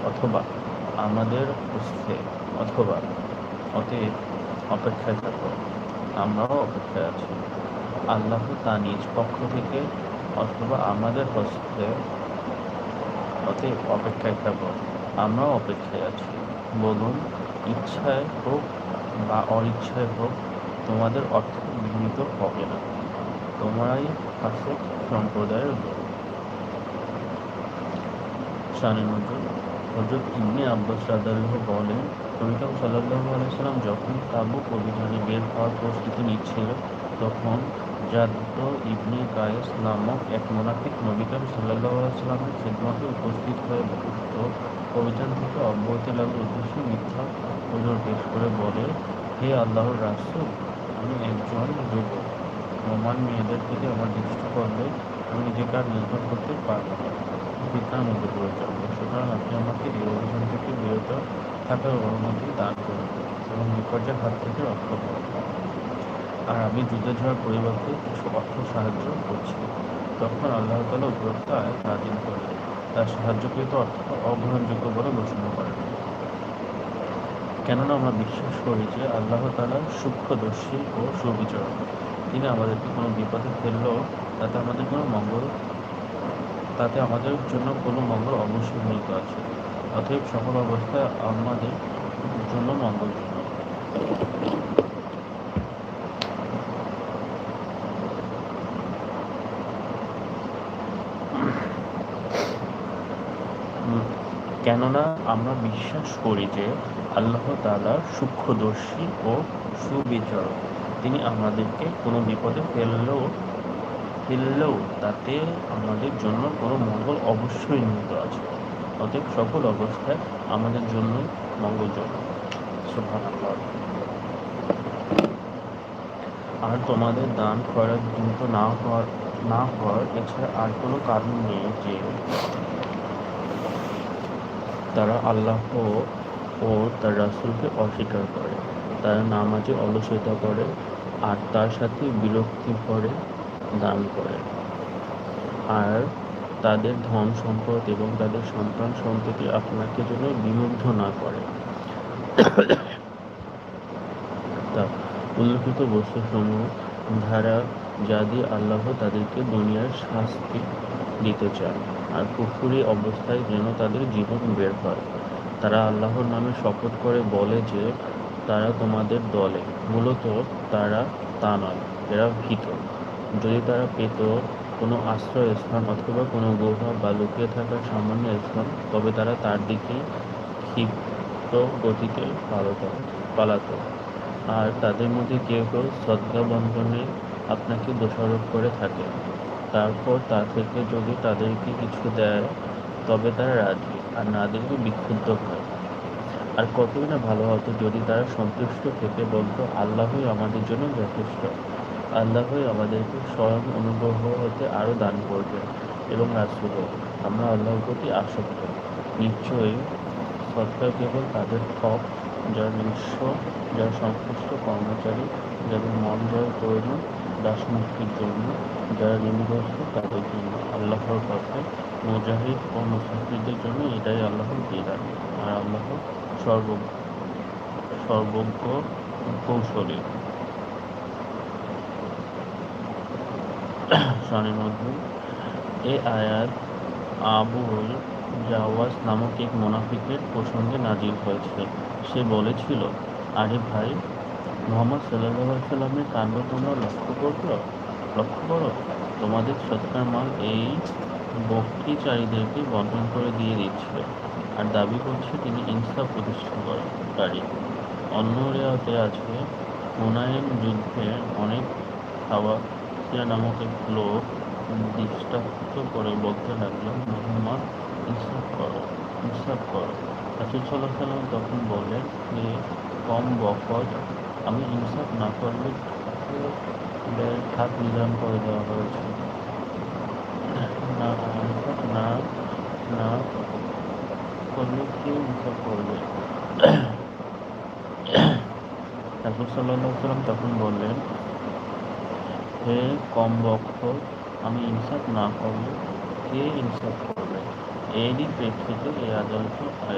অথবা আমাদের হস্তে, অথবা অতএব অপেক্ষায় থাকো, আমরাও অপেক্ষায় আছি। আল্লাহ তা নিজ পক্ষ থেকে, অথবা আমাদের হস্তে, অতএব অপেক্ষায় থাকো, আমরাও অপেক্ষায় আছি। বলুন, ইচ্ছায় হোক বা অনিচ্ছায় হোক, তোমাদের অর্থ বিঘ্নিত হবে না। তোমরাই ফাসেক সম্প্রদায়ের লোক। শানে নজুল। হযরত ইবনে আব্বাস রাদিয়াল্লাহু বলেন, নবী করিম সাল্লাল্লাহু আলাইহি সাল্লাম যখন তাবুক অভিযানে বের হওয়ার প্রস্তুতি নিচ্ছিল, তখন জাদ্দ ইবনে কায়েস নামক এক মুনাফিক নবী করিম সাল্লাল্লাহু আলাইহি সাল্লামের খিদমতে উপস্থিত হয়ে উক্ত অভিযান থেকে অব্যাহতি লাভের উদ্দেশ্যে মিথ্যা ওজর পেশ করে বলে, হে আল্লাহর রাসূল, আমি একজন যুবক। রোমান মেয়েদের প্রতি আমার দৃষ্টি পড়লে আমি নিজেকে আর নিয়ন্ত্রণ করতে পারব না, ফিতনার মধ্যে পড়ে যাব। সুতরাং আপনি আমাকে এই অভিযান থেকে বিরত থাকার অনুমতি দান করুন এবং বিপর্যয়ের হাত থেকে রক্ষা করুন। আর আমি যুদ্ধে যাওয়ার পরিবর্তে কিছু অর্থ সাহায্য করছি। তখন আল্লাহ তাআলা উপরোক্ত আয়াত নাযিল করে তার সাহায্যকৃত অর্থ অগ্রহণযোগ্য বলে ঘোষণা করেন। কেননা আমরা বিশ্বাস করি যে আল্লাহ তাআলা সূক্ষ্মদর্শী ও সুবিচারক। তিনি আমাদেরকে কোনো বিপদে ফেললেও তাতে আমাদের জন্য কোনো মঙ্গল অবশ্যই নিহিত আছে। অতএব সকল অবস্থায় আমাদের জন্য মঙ্গলজনক। কেননা আমরা বিশ্বাস করি যে আল্লাহ তাআলা সূক্ষ্মদর্শী ও সুবিচারক। তিনি আমাদেরকে কোনো বিপদে ফেললেও তাতে আমাদের জন্য কোনো মঙ্গল অবশ্যই নিহিত আছে। অতএব সকল অবস্থায় আমাদের জন্য মঙ্গলজনক। সুবহানাল্লাহ। আর তোমাদের দান খয়রাত দ্রুত না হওয়ার এছাড়া আর কোনো কারণ নেই যে তারা আল্লাহ ও তার রাসূলকে অস্বীকার করে, তারা নামাজে অলসতা করে আর তার সাথে বিরক্তি করে দান করে, আর তাদের ধন সম্পদ এবং তাদের সন্তান সন্ততি আপনাকে জন্য বিমুগ্ধ না করে। তা উল্লিখিত বস্তুসমূহ ধারা যা দিয়ে আল্লাহ তাদেরকে দুনিয়ার শাস্তি দিতে চান, আর কুফরি অবস্থায় যেন তাদের জীবন বের হয়। তারা আল্লাহর নামে শপথ করে বলে যে তারা তোমাদের দলে, মূলত তারা তা নয়, এরা ভীত। যদি তারা পেত কোনো আশ্রয়স্থান অথবা কোনো গুহা বা লুকিয়ে থাকার সামান্য স্থান, তবে তারা তার দিকে ক্ষিপ্ত গতিতে পালাত। আর তাদের মধ্যে কেউ কেউ সদকা বন্টনে আপনাকে দোষারোপ করে থাকে। তারপর তা থেকে যদি তাদেরকে কিছু দেয় তবে তারা রাজি, আর না দিলে বিক্ষুব্ধ হয়। আর কতই না ভালো হতো যদি তারা সন্তুষ্ট থেকে বলতো, আল্লাহই আমাদের জন্য যথেষ্ট। আল্লাহই আমাদেরকে স্বয়ং অনুগ্রহ হতে আরও দান করবেন এবং রাসূলও, আমরা আল্লাহর প্রতি আসক্ত। নিশ্চয়ই সদকা কেবল তাদের হক যারা নিঃস্ব, যারা সংশ্লিষ্ট কর্মচারী, যাদের মন জয় প্রয়োজন, দাসমুক্তির জন্য, যারা ঋণগ্রস্ত তাদের জন্য, আল্লাহর পথে মুজাহিদ ও মুসাফিরদের জন্য এটাই আল্লাহর বিধান। আর আল্লাহ সর্বজ্ঞ কৌশলী। শানে নজুল। এ আয়াত আবুল জাওয়াজ নামক এক মুনাফিকের প্রসঙ্গে নাজিল হয়েছে। সে বলেছিল, আরে ভাই, মুহাম্মদ সাল্লাল্লাহু আলাইহি সাল্লামের কাণ্ড তোমরা লক্ষ্য করো। তোমাদের সদকার মাল এই বকরীচারীদেরকে বন্টন করে দিয়ে দিচ্ছে, আর দাবি করছে তিনি ইনসাফ প্রতিষ্ঠাকারী। অন্য রিওয়ায়াতে আছে, হুনাইন যুদ্ধে অনেক হাওয়াসিয়া নামক এক লোক দৃষ্টান্ত করে বলতে লাগলো, মুহাম্মদ ইনসাফ করো। রাসূল সাল্লাল্লাহু আলাইহি ওয়াসাল্লাম তখন বললেন, হে কম বকর, আমি ইনসাফ না করলে খাত নিধন করে দেওয়া হয়েছে। ইনসাফ না করলে কে ইনসাফ করবে? রাসূল সাল্লাল্লাহু আলাইহি ওয়াসাল্লাম তখন বললেন, হে কম বকর, আমি ইনসাফ না করলে কে ইনসাফ করবে? এরই প্রেক্ষিতে এই আয়াত